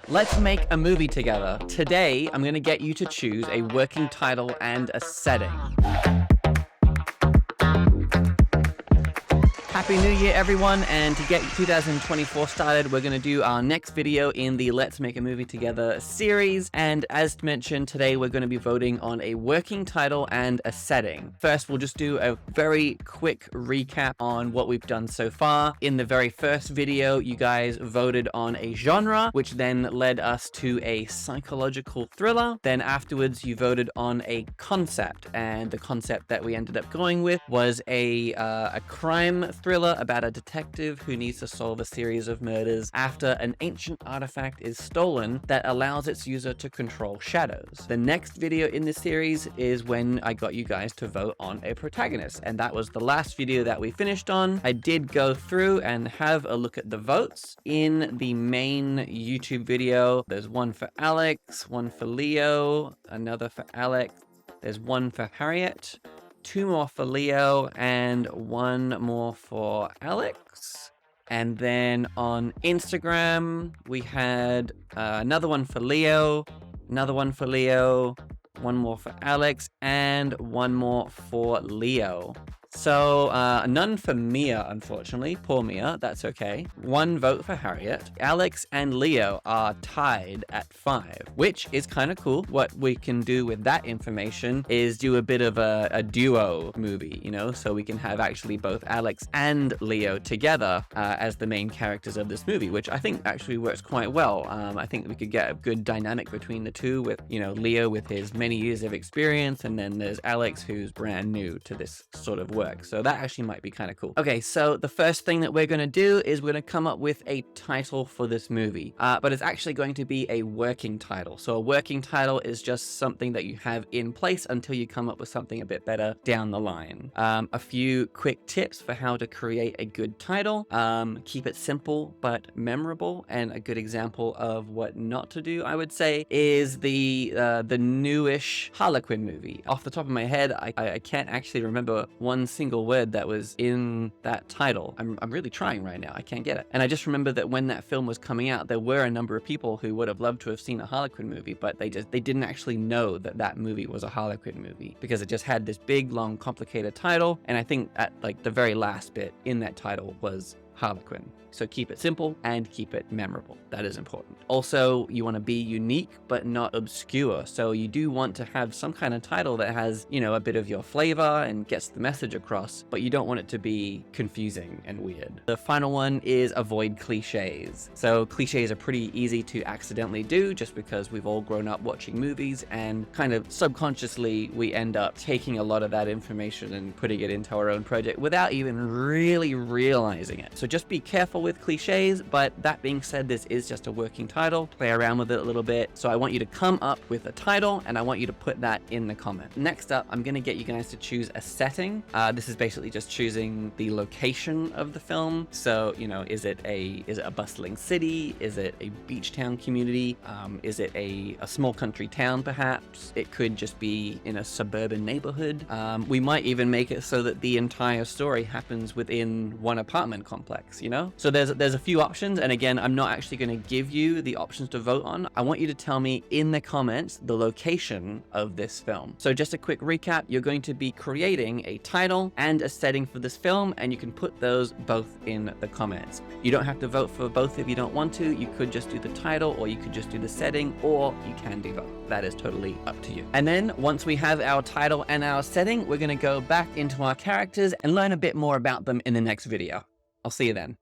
Let's make a movie together. Today, I'm going to get you to choose a working title and a setting. Happy New Year, everyone, and to get 2024 started, we're going to do our next video in the Let's Make a Movie Together series, and as mentioned, today we're going to be voting on a working title and a setting. First, we'll just do a very quick recap on what we've done so far. In the very first video, you guys voted on a genre, which then led us to a psychological thriller. Then afterwards, you voted on a concept, and the concept that we ended up going with was a crime thriller about a detective who needs to solve a series of murders after an ancient artifact is stolen that allows its user to control shadows. The next video in this series is when I got you guys to vote on a protagonist, and that was the last video that we finished on. I did go through and have a look at the votes. In the main YouTube video, there's one for Alex, one for Leo, another for Alex, there's one for Harriet, 2 more for Leo, and 1 more for Alex. And then on Instagram, we had another one for Leo, another one for Leo, 1 more for Alex, and 1 more for Leo. So, none for Mia, unfortunately. Poor Mia, that's okay. 1 vote for Harriet. Alex and Leo are tied at 5, which is kind of cool. What we can do with that information is do a bit of a duo movie, you know, so we can have actually both Alex and Leo together as the main characters of this movie, which I think actually works quite well. I think we could get a good dynamic between the two with, you know, Leo with his many years of experience, and then there's Alex who's brand new to this sort of work. So that actually might be kind of cool. Okay, so the first thing that we're going to do is we're going to come up with a title for this movie, but it's actually going to be a working title. So a working title is just something that you have in place until you come up with something a bit better down the line. A few quick tips for how to create a good title. Keep it simple but memorable, and a good example of what not to do, I would say, is the newish Harlequin movie. Off the top of my head, I can't actually remember one single word that was in that title. I'm really trying right now. I can't get it. And I just remember that when that film was coming out, there were a number of people who would have loved to have seen a Harlequin movie, but they didn't actually know that that movie was a Harlequin movie because it just had this big, long, complicated title. And I think at like the very last bit in that title was Harlequin. So keep it simple and keep it memorable. That is important. Also, you want to be unique but not obscure. So you do want to have some kind of title that has, you know, a bit of your flavor and gets the message across, but you don't want it to be confusing and weird. The final one is avoid cliches. So cliches are pretty easy to accidentally do just because we've all grown up watching movies, and kind of subconsciously we end up taking a lot of that information and putting it into our own project without even really realizing it. So just be careful with cliches, but that being said, this is just a working title. Play around with it a little bit. So I want you to come up with a title, and I want you to put that in the comment. Next up, I'm going to get you guys to choose a setting. This is basically just choosing the location of the film. So, you know, is it a bustling city? Is it a beach town community? Is it a small country town, perhaps? It could just be in a suburban neighborhood. We might even make it so that the entire story happens within one apartment complex, you know? So there's a few options, and again, I'm not actually going to give you the options to vote on. I want you to tell me in the comments the location of this film. So just a quick recap, you're going to be creating a title and a setting for this film, and you can put those both in the comments. You don't have to vote for both if you don't want to. You could just do the title, or you could just do the setting, or you can do both. That is totally up to you. And then once we have our title and our setting, we're going to go back into our characters and learn a bit more about them in the next video. I'll see you then.